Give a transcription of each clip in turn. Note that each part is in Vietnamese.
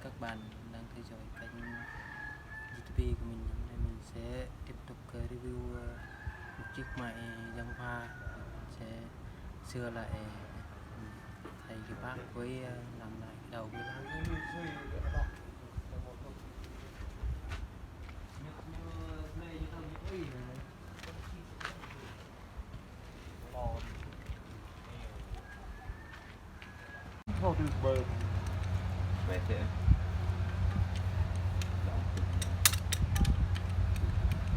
các bạn đang theo dõi kênh YouTube của mình. Hôm nay mình sẽ tiếp tục review một chiếc máy giăng hoa. Mình sẽ sửa lại thay cái bát với làm lại cái đầu với lá. Thôi được bờ về sẽ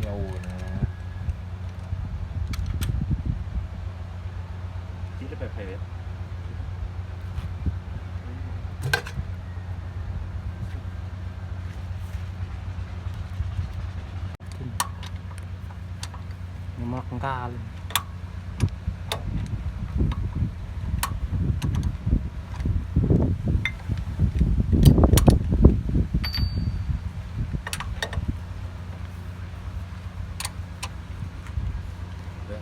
dầu nè chỉ là phải phải Nhưng mà không ca luôn.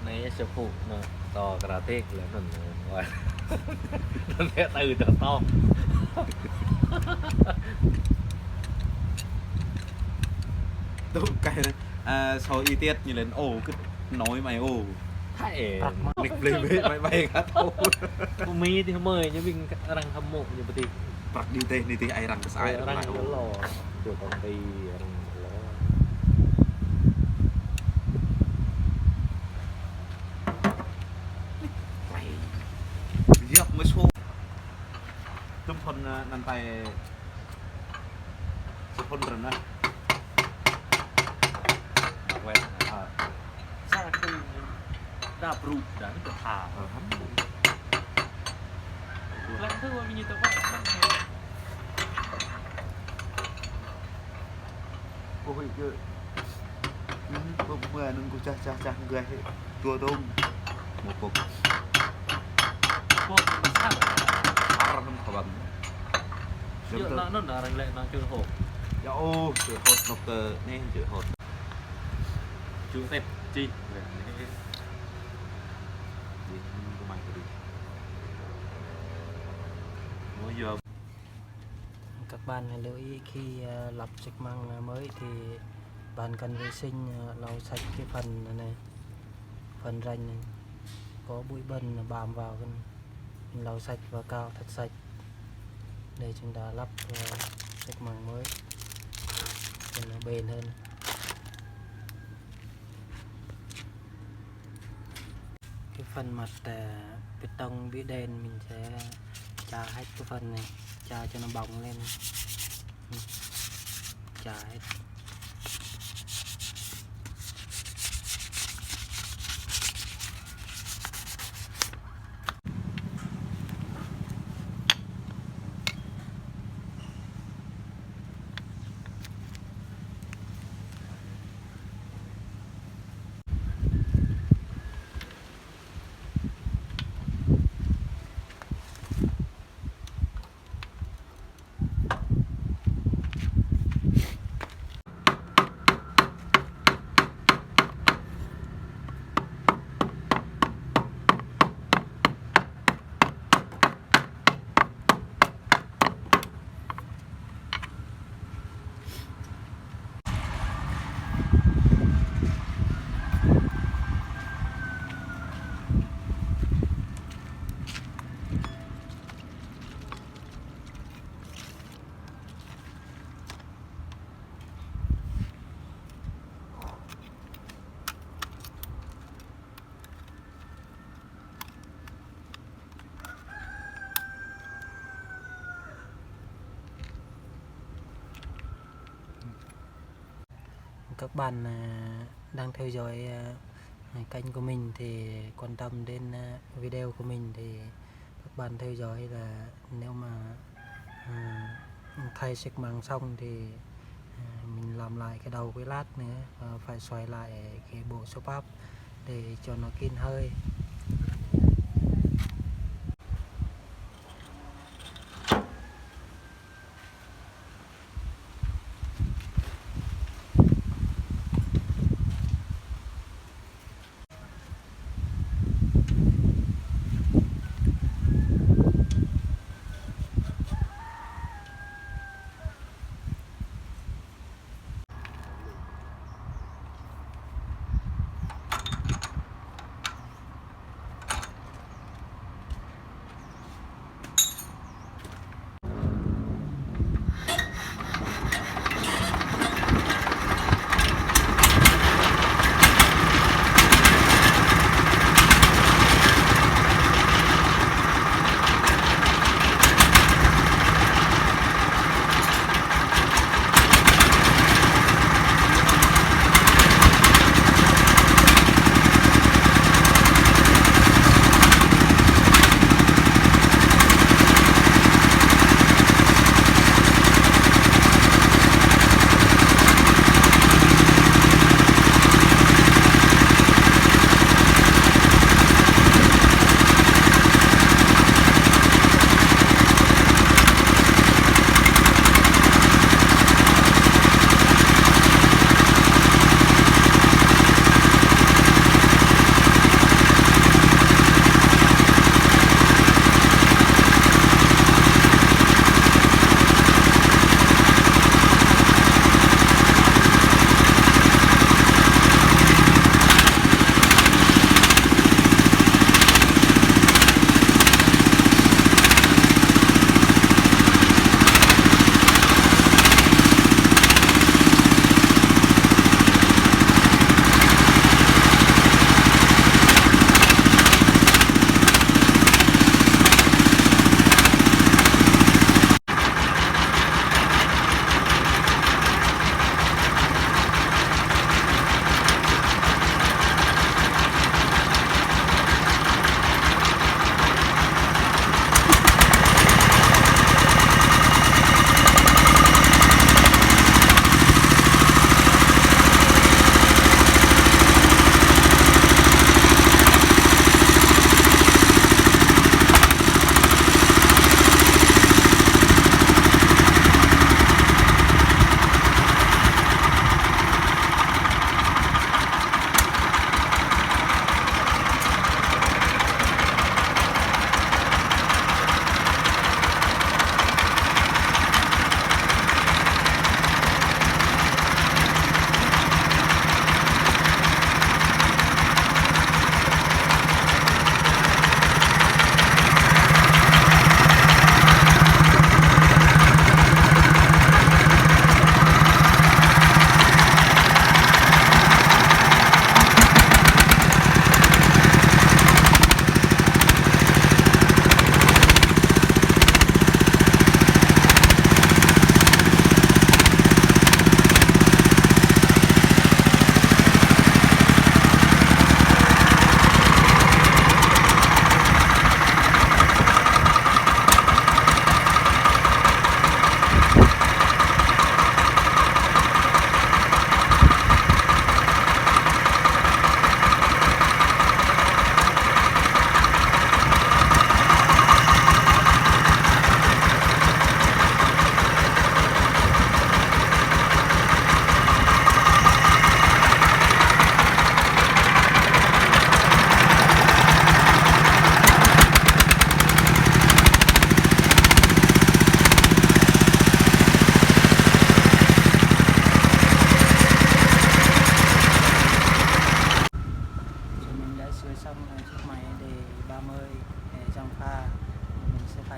này sẽ phụ nó to cà tê là mình gọi nó sẽ từ từ to tụi cái sau y tiết như lên ồ cứ nói mày ồ hay lịch lên mày bay cả thôi mi thì mời nhưng mình răng hâm mộ như vậy bật đi tê ai răng cái sai răng nó lò từ công ty răng lò mày giáp mới số tụm phần nằm tay phần rồi nè quen sao cái đạp rụt đã được thả lần thứ mà mình như tôi vậy ôi cơ bông mưa nâng cô cha người tua tôm một cục cô sao không có bằng chưa nó là răng lệ nó chưa hổ dạ ô chữ hột nộp tờ nên chữ hột chú tép chi giờ Các bạn hãy lưu ý khi lắp xi măng mới thì bạn cần vệ sinh lau sạch cái phần này, phần rãnh này có bụi bẩn bám vào, mình lau sạch và cào thật sạch để chúng ta lắp xi măng mới để nó bền hơn. Cái phần mặt bê tông bị đen mình sẽ chà hết cái phần này, chà cho nó bóng lên, chà hết. Các bạn đang theo dõi kênh của mình thì quan tâm đến video của mình thì các bạn theo dõi là nếu mà thay xi măng xong thì mình làm lại cái đầu với lát nữa, phải xoay lại cái bộ số bắp để cho nó kín hơi.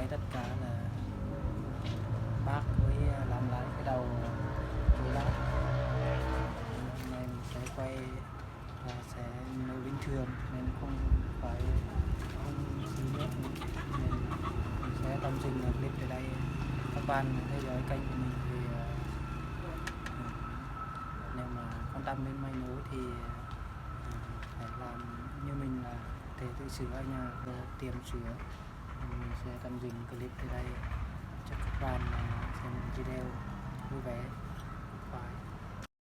nay tất cả là bác với làm lại cái đầu chuối lát. Hôm nay mình sẽ quay và sẽ nấu bình thường nên không phải không xí nước, nên mình sẽ tạm dừng clip tại đây. Các bạn theo dõi kênh của mình thì nếu mà quan tâm đến máy nấu thì phải làm như mình là thể tự sửa ở nhà và tiệm sửa. Mình sẽ tạm dừng clip tại đây. Chúc các bạn xem video vui vẻ.